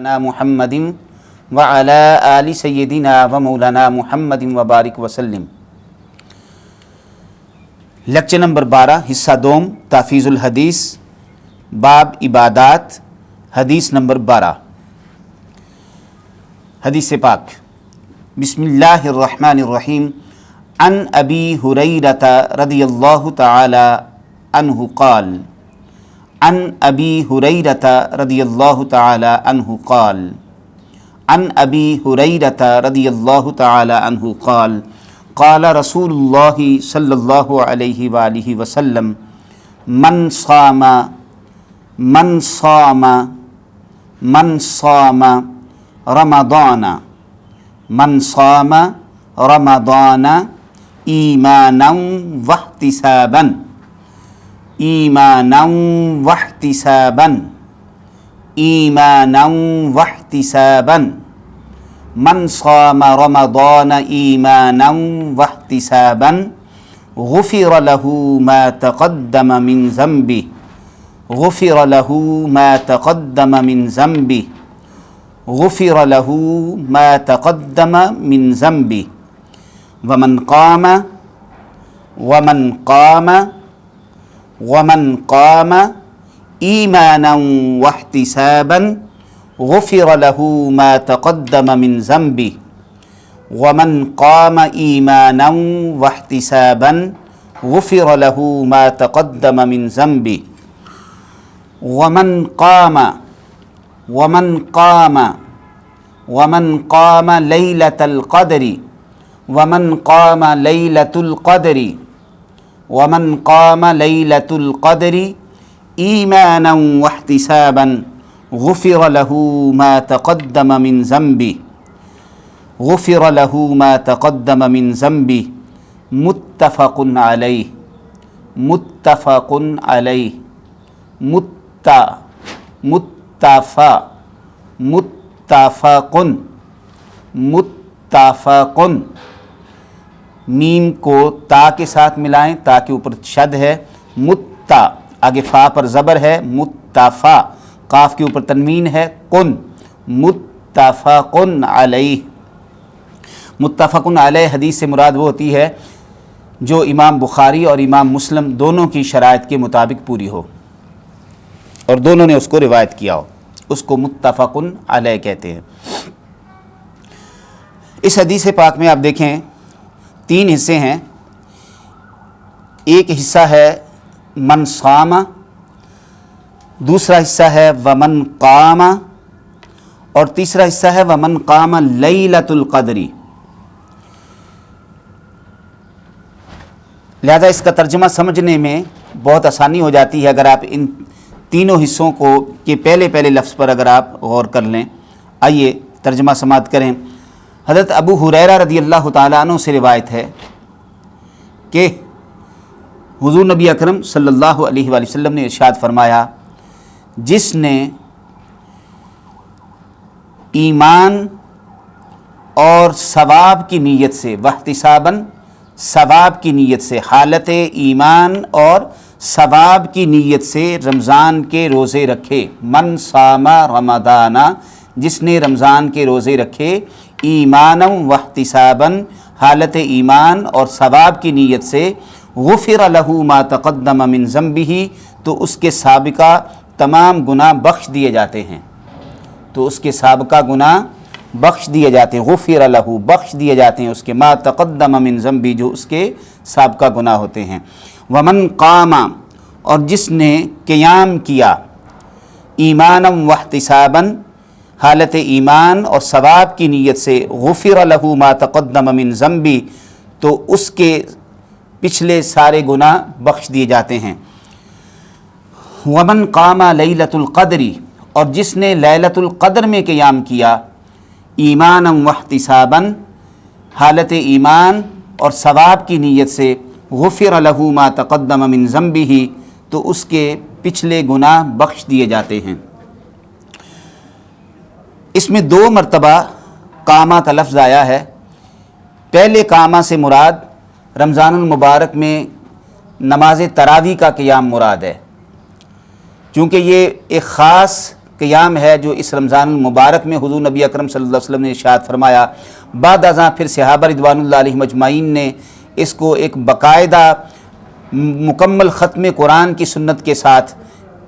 محمد وعلی آل سیدنا و مولانا محمد وبارک وسلم۔ لیکچر نمبر 12 حصہ دوم تحفیظ الحدیث باب عبادات حدیث نمبر 12۔ حدیث پاک بسم اللہ الرحمن الرحیم عن ابی ہریرہ رضی اللہ تعالی عنہ قال عن ابی ہریرہ رضی اللہ تعالی عنہ قال عن ابی ہریرہ رضی اللہ تعالی عنہ قال قال رسول اللہ صلی اللہ علیہ وآلہ وسلم من صام رمضان ایمانا واحتسابا من صام رمضان ایمانا واحتسابا غفر له ما تقدم من ذنبه ومن قام ایمانا واحتسابا غفر له ما تقدم من ذنبه ومن قام ایمانا واحتسابا غفر له ما تقدم من ذنبه ومن قام ليلة القدر ایمانا واحتسابا غفر له ما تقدم من ذنبه متفق میم کو تا کے ساتھ ملائیں، تا کے اوپر شد ہے، متا آگے فا پر زبر ہے، متفا قاف کے اوپر تنوین ہے، کن متفقن علیہ۔ متفقن علیہ حدیث سے مراد وہ ہوتی ہے جو امام بخاری اور امام مسلم دونوں کی شرائط کے مطابق پوری ہو اور دونوں نے اس کو روایت کیا ہو، اس کو متفقن علیہ کہتے ہیں۔ اس حدیث پاک میں آپ دیکھیں 3 حصے ہیں۔ ایک حصہ ہے من صام، دوسرا حصہ ہے ومن قام، اور تیسرا حصہ ہے ومن قام لیلۃ القدر۔ لہذا اس کا ترجمہ سمجھنے میں بہت آسانی ہو جاتی ہے اگر آپ ان تینوں حصوں کو کے پہلے لفظ پر اگر آپ غور کر لیں۔ آئیے ترجمہ سماعت کریں۔ حضرت ابو ہریرہ رضی اللہ تعالیٰ عنہ سے روایت ہے کہ حضور نبی اکرم صلی اللہ علیہ وآلہ وسلم نے ارشاد فرمایا، جس نے ایمان اور ثواب کی نیت سے، واحتساباً ثواب کی نیت سے، حالت ایمان اور ثواب کی نیت سے رمضان کے روزے رکھے، من صام رمضان، جس نے رمضان کے روزے رکھے، ایمانا واحتساباً حالت ایمان اور ثواب کی نیت سے، غفر له ما تقدم من ذنبه، تو اس کے سابقہ تمام گناہ بخش دیے جاتے ہیں، بخش دیے جاتے ہیں، غفر له بخش دیے جاتے ہیں اس کے، ما تقدم من ذنبه جو اس کے سابقہ گناہ ہوتے ہیں۔ ومن قام، اور جس نے قیام کیا، ایمانا واحتساباً حالت ایمان اور ثواب کی نیت سے، غفر له ما تقدم من ذنبه تو اس کے پچھلے سارے گناہ بخش دیے جاتے ہیں۔ ومن قام لیلۃ القدر، اور جس نے لیلۃ القدر میں قیام کیا، ایمانا واحتساباً حالت ایمان اور ثواب کی نیت سے، غفر له ما تقدم من ذنبه تو اس کے پچھلے گناہ بخش دیے جاتے ہیں۔ اس میں 2 مرتبہ قامہ کا لفظ آیا ہے۔ پہلے قامہ سے مراد رمضان المبارک میں نماز تراویح کا قیام مراد ہے، چونکہ یہ ایک خاص قیام ہے جو اس رمضان المبارک میں حضور نبی اکرم صلی اللہ علیہ وسلم نے ارشاد فرمایا، بعد ازاں پھر صحابہ رضوان اللہ علیہم اجمعین نے اس کو ایک باقاعدہ مکمل ختم قرآن کی سنت کے ساتھ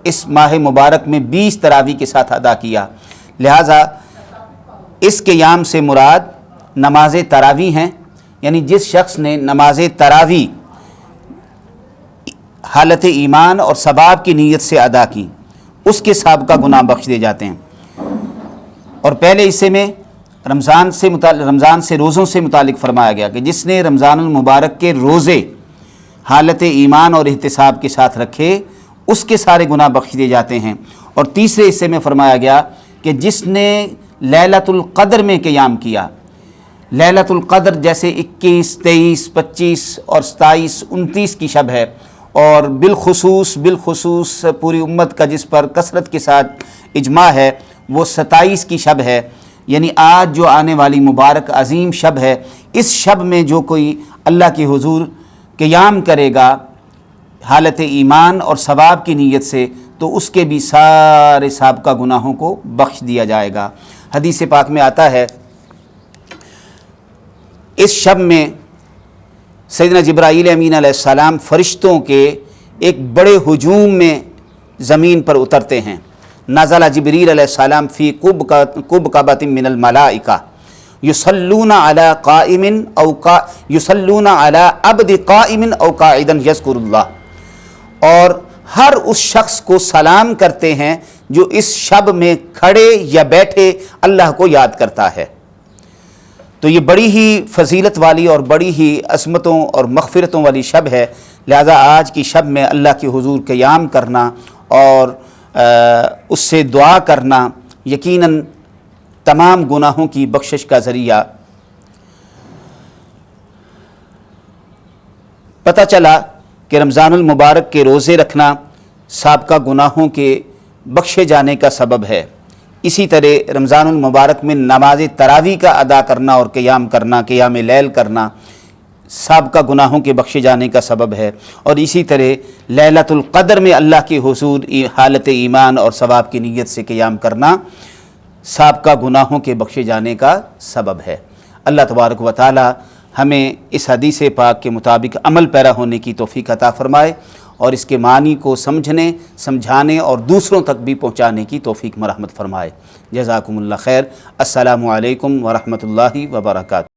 اس ماہ مبارک میں 20 تراویح کے ساتھ ادا کیا۔ لہٰذا اس قیام سے مراد نماز تراویح ہیں، یعنی جس شخص نے نماز تراویح حالت ایمان اور ثواب کی نیت سے ادا کی، اس کے سابقہ گناہ بخش دیے جاتے ہیں۔ اور پہلے حصے میں رمضان سے روزوں سے متعلق فرمایا گیا کہ جس نے رمضان المبارک کے روزے حالت ایمان اور احتساب کے ساتھ رکھے، اس کے سارے گناہ بخش دیے جاتے ہیں۔ اور تیسرے حصے میں فرمایا گیا کہ جس نے لیلۃ القدر میں قیام کیا، لیلۃ القدر جیسے 21، 23، 25 اور 27، 29 کی شب ہے، اور بالخصوص پوری امت کا جس پر کثرت کے ساتھ اجماع ہے وہ 27 کی شب ہے، یعنی آج جو آنے والی مبارک عظیم شب ہے، اس شب میں جو کوئی اللہ کے حضور قیام کرے گا حالت ایمان اور ثواب کی نیت سے، تو اس کے بھی سارے سابقہ گناہوں کو بخش دیا جائے گا۔ حدیث پاک میں آتا ہے اس شب میں سیدنا جبرائیل امین علیہ السلام فرشتوں کے ایک بڑے ہجوم میں زمین پر اترتے ہیں۔ نزل جبریل علیہ السلام فی قبقبۃ من الملائکہ یصلون علی عبد قائم او قاعدا یذکر اللہ، اور ہر اس شخص کو سلام کرتے ہیں جو اس شب میں کھڑے یا بیٹھے اللہ کو یاد کرتا ہے۔ تو یہ بڑی ہی فضیلت والی اور بڑی ہی عظمتوں اور مغفرتوں والی شب ہے، لہذا آج کی شب میں اللہ کے حضور قیام کرنا اور اس سے دعا کرنا یقیناً تمام گناہوں کی بخشش کا ذریعہ۔ پتہ چلا کہ رمضان المبارک کے روزے رکھنا سابقہ گناہوں کے بخشے جانے کا سبب ہے۔ اسی طرح رمضان المبارک میں نماز تراویح کا ادا کرنا اور قیام کرنا، قیام لیل کرنا سابقہ گناہوں کے بخشے جانے کا سبب ہے، اور اسی طرح لیلۃ القدر میں اللہ کے حضور حالت ایمان اور ثواب کی نیت سے قیام کرنا سابقہ گناہوں کے بخشے جانے کا سبب ہے۔ اللہ تبارک و تعالی ہمیں اس حدیث پاک کے مطابق عمل پیرا ہونے کی توفیق عطا فرمائے، اور اس کے معنی کو سمجھنے، سمجھانے اور دوسروں تک بھی پہنچانے کی توفیق مرحمت فرمائے۔ جزاکم اللہ خیر۔ السلام علیکم ورحمۃ اللہ وبرکاتہ۔